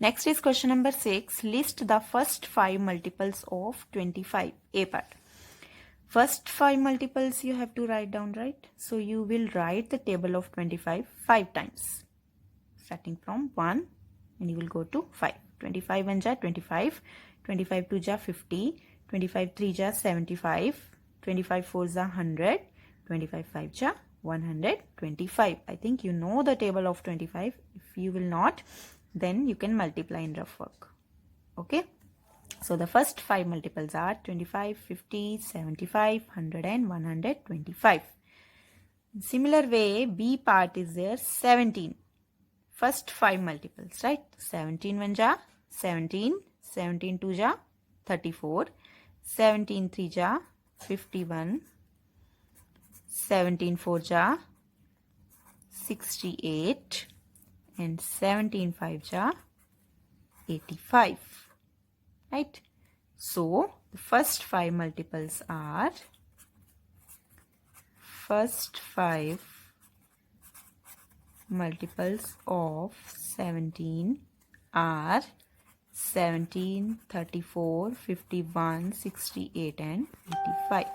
Next is question number 6. List the first 5 multiples of 25. A part. First 5 multiples you have to write down, right? So you will write the table of 25 5 times. Starting from 1 and you will go to 5. 25 1 ja 25. 25 2 ja 50. 25 3 ja 75. 25 4 ja 100. 25 5 ja 125. I think you know the table of 25. If you will not, then you can multiply in rough work. Okay. So the first 5 multiples are 25, 50, 75, 100 and 125. In similar way, B part is there 17. First 5 multiples, right? 17 1 ja 17, 17 2 ja 34, 17 3 ja 51, 17 4 ja 68 and 17 5 ja 85. Right? So the first 5 multiples are first 5 multiples of 17 are 17, 34, 51, 68 and 85.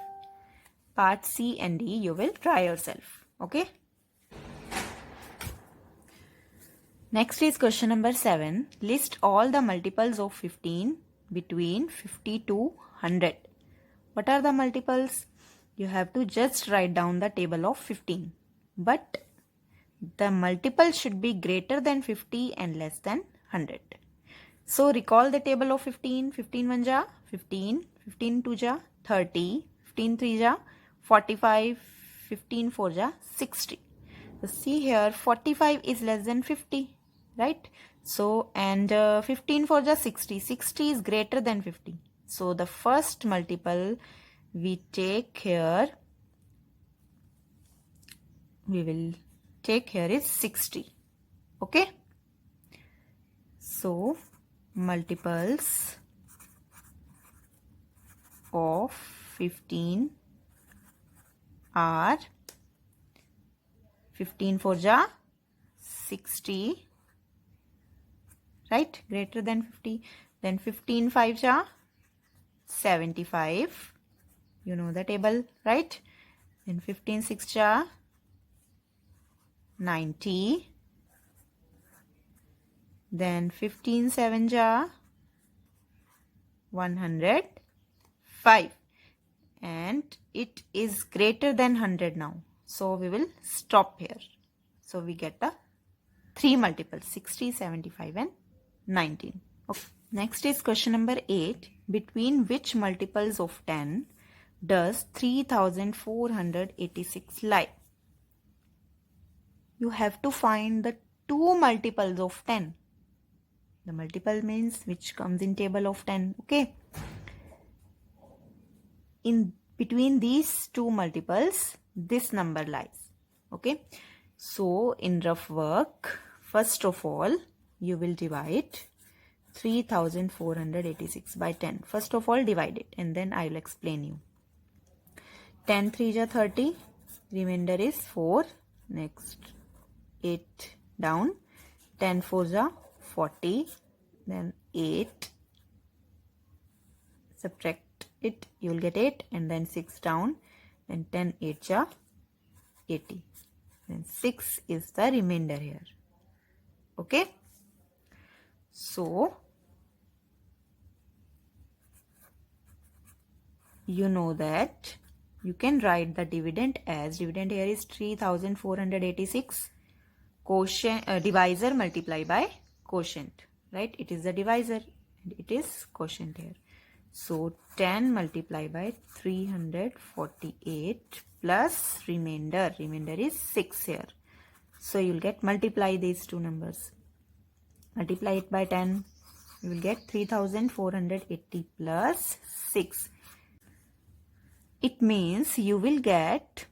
Part C and D you will try yourself. Okay. Next is question number 7. List all the multiples of 15 between 50 to 100. What are the multiples? You have to just write down the table of 15. But the multiple should be greater than 50 and less than 100. So recall the table of 15. 15 1 ja 15, 15 2 ja 30, 15 3 ja 45, 15 4 ja 60. So see here 45 is less than 50, right? So and 15 4 ja 60. 60 is greater than 50. So the first multiple we take here, we will take here is 60. Okay. So multiples of 15 are 15 4 ja 60, right? Greater than 50. Then 15 5 ja 75. You know the table, right? Then 15 6 ja 90. Then 15 7 ja 105. And it is greater than 100 now. So we will stop here. So we get the 3 multiples 60, 75 and 19. Okay. Next is question number 8. Between which multiples of 10 does 3486 lie? You have to find the 2 multiples of 10. The multiple means which comes in table of 10. Okay. In between these 2 multiples, this number lies. Okay. So in rough work, first of all, you will divide 3486 by 10. First of all, divide it and then I will explain you. 10 3 ja 30. Remainder is 4. Next 8 down. 10 4 ja 40. Then 8. Subtract it, you will get 8 and then 6 down. Then 10 8 ja 80. Then 6 is the remainder here. Okay. So you know that you can write the dividend as dividend here is 3486 quotient divisor multiplied by quotient, right? It is the divisor and it is quotient here. So 10 multiplied by 348 plus remainder is 6 here. So you will get multiply these two numbers. Multiply it by 10. You will get 3480 plus 6. It means you will get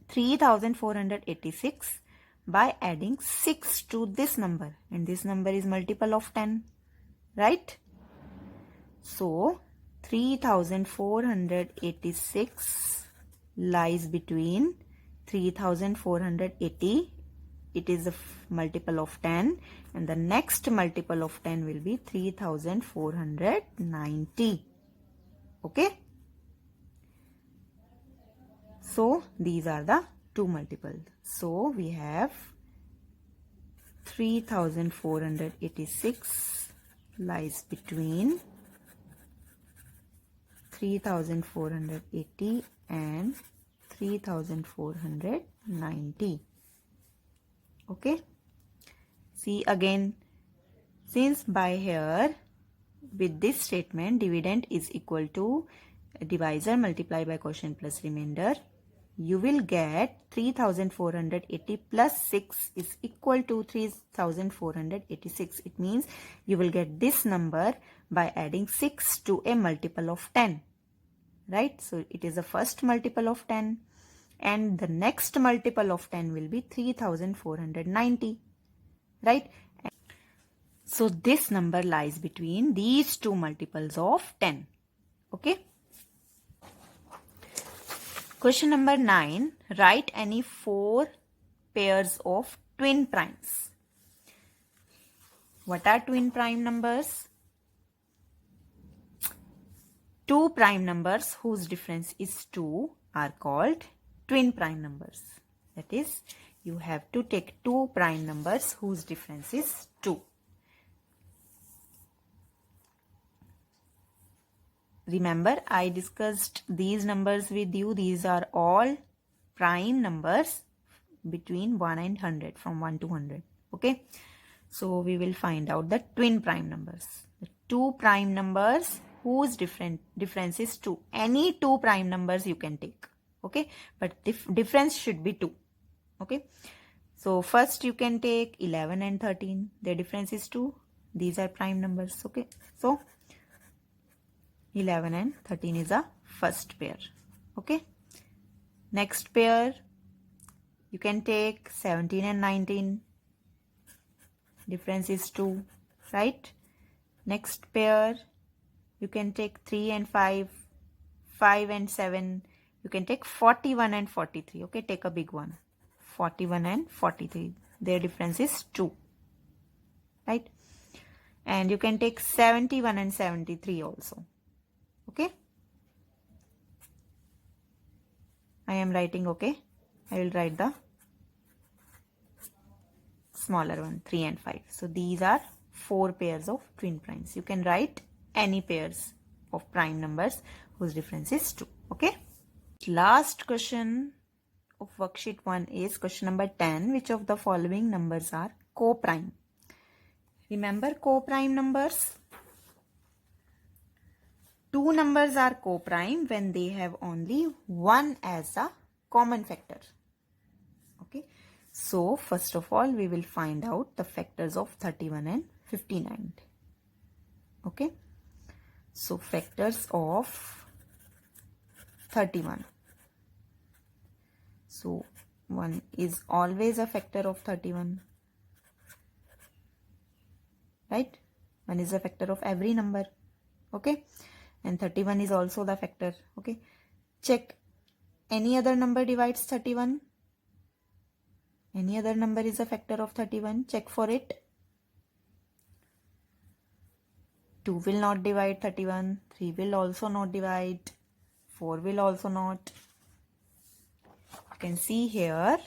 3486 by adding 6 to this number. And this number is multiple of 10. Right? So 3486 lies between 3480 it is a multiple of 10, and the next multiple of 10 will be 3490. Okay. So these are the two multiples. So we have 3486 lies between 3480 and 3490. Okay. See again, since by here with this statement dividend is equal to divisor multiplied by quotient plus remainder, you will get 3480 plus 6 is equal to 3486. It means you will get this number by adding 6 to a multiple of 10. Right? So it is the first multiple of 10, and the next multiple of 10 will be 3490. Right? So this number lies between these two multiples of 10. Okay. Question number 9. Write any 4 pairs of twin primes. What are twin prime numbers? Two prime numbers whose difference is 2 are called twin prime numbers. That is, you have to take two prime numbers whose difference is 2. Remember, I discussed these numbers with you. These are all prime numbers between 1 and 100, from 1 to 100. Okay. So we will find out the twin prime numbers. The two prime numbers whose difference is 2. Any two prime numbers you can take. Okay. But difference should be 2. Okay. So first you can take 11 and 13. Their difference is 2. These are prime numbers. Okay. So 11 and 13 is a first pair. Okay. Next pair, you can take 17 and 19. Difference is 2. Right. Next pair, you can take 3 and 5, 5 and 7. You can take 41 and 43. Okay. Take a big one. 41 and 43. Their difference is 2. Right. And you can take 71 and 73 also. Okay. I am writing, okay. I will write the smaller one, 3 and 5. So these are 4 pairs of twin primes. You can write any pairs of prime numbers whose difference is 2. Okay. Last question of worksheet 1 is question number 10. Which of the following numbers are co-prime? Remember co-prime numbers? Two numbers are co-prime when they have only one as a common factor. Okay. So first of all, we will find out the factors of 31 and 59. Okay. So factors of 31. So 1 is always a factor of 31. Right. 1 is a factor of every number. Okay. And 31 is also the factor. Okay. Check. Any other number divides 31? Any other number is a factor of 31? Check for it. 2 will not divide 31. 3 will also not divide. 4 will also not. You can see here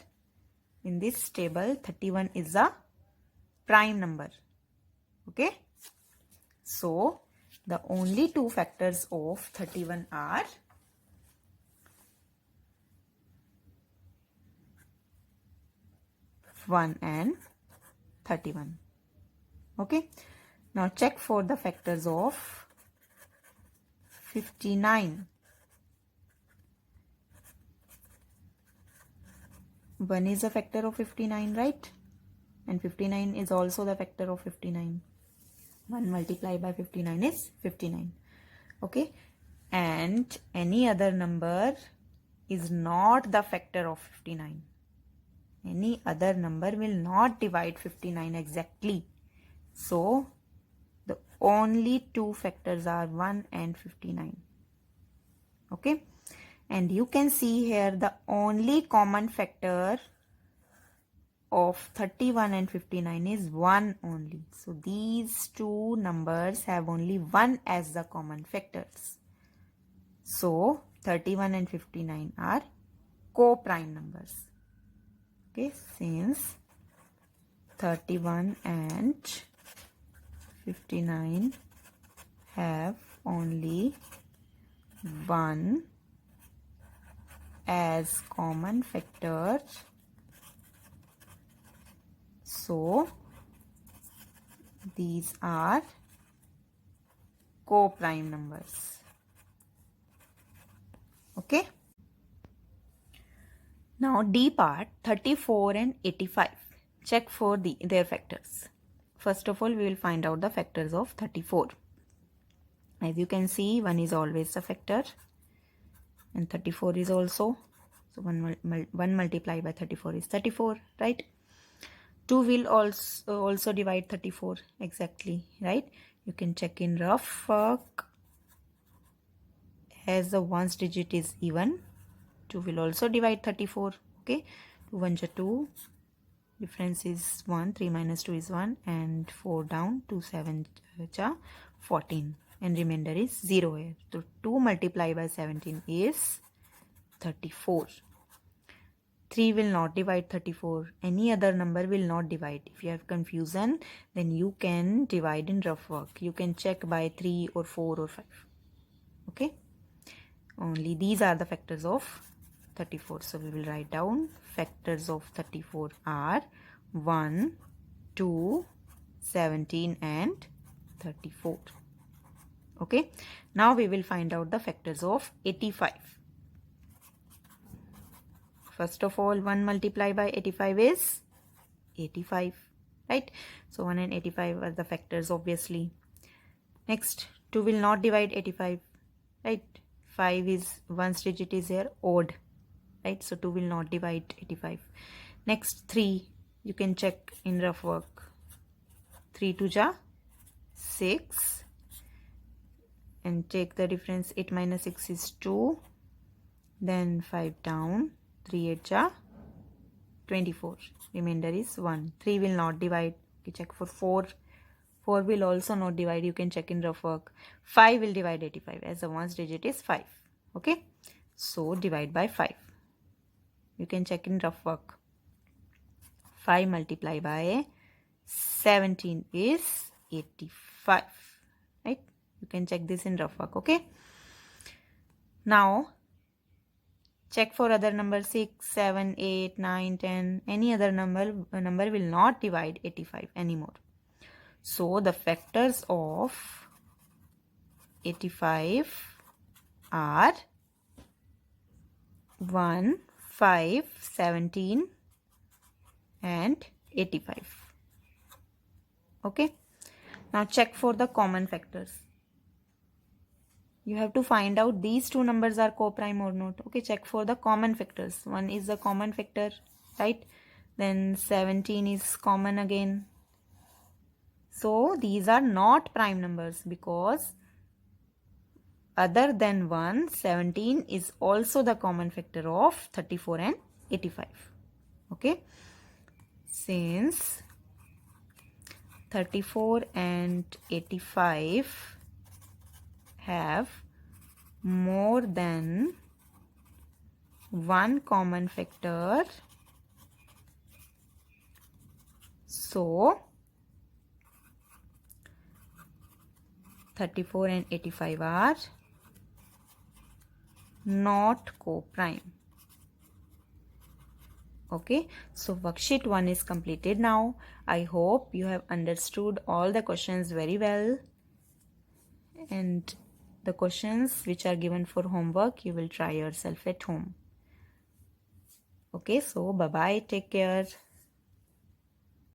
in this table 31 is a prime number. Okay. So the only two factors of 31 are 1 and 31. Okay. Now check for the factors of 59. 1 is a factor of 59, right? And 59 is also the factor of 59. 1 multiplied by 59 is 59. Okay. And any other number is not the factor of 59. Any other number will not divide 59 exactly. So the only two factors are 1 and 59. Okay. And you can see here the only common factor of 31 and 59 is 1 only. So these two numbers have only 1 as the common factors. So 31 and 59 are co-prime numbers. Okay, since 31 and 59 have only 1 as common factor, so these are co-prime numbers. Okay. Now D part, 34 and 85. Check for their factors. First of all, we will find out the factors of 34. As you can see, 1 is always a factor and 34 is also. So 1 multiplied by 34 is 34, right? 2 will also divide 34 exactly, right? You can check in rough work. As the ones digit is even, 2 will also divide 34. Okay, 2 1 ja 2, difference is 1, 3 minus 2 is 1, and 4 down, 2 7 ja 14, and remainder is 0 here. So 2 multiplied by 17 is 34. 3 will not divide 34. Any other number will not divide. If you have confusion, then you can divide in rough work. You can check by 3 or 4 or 5. Okay. Only these are the factors of 34. So we will write down factors of 34 are 1, 2, 17 and 34. Okay. Now we will find out the factors of 85. First of all, 1 multiplied by 85 is 85, right? So 1 and 85 are the factors, obviously. Next, 2 will not divide 85, right? 5 is, 1's digit is here, odd, right? So 2 will not divide 85. Next, 3, you can check in rough work. 3 2 ja 6, and take the difference. 8 minus 6 is 2, then 5 down, 3 8 ja 24, remainder is 1. 3 will not divide. You check for 4. 4 will also not divide. You can check in rough work. 5 will divide 85 as the ones digit is 5. Okay, so divide by 5. You can check in rough work. 5 multiplied by 17 is 85, right? You can check this in rough work. Okay, now check for other numbers. 6 7 8 9 10. Any other number will not divide 85 anymore. So the factors of 85 are 1, 5, 17 and 85. Okay. Now check for the common factors. You have to find out these two numbers are co-prime or not. Okay, check for the common factors. 1 is the common factor, right? Then 17 is common again. So these are not prime numbers because other than 1, 17 is also the common factor of 34 and 85. Okay, since 34 and 85 have more than one common factor, so 34 and 85 are not co-prime. Okay, so worksheet 1 is completed now. I hope you have understood all the questions very well, and the questions which are given for homework you will try yourself at home. Okay, so bye bye, take care.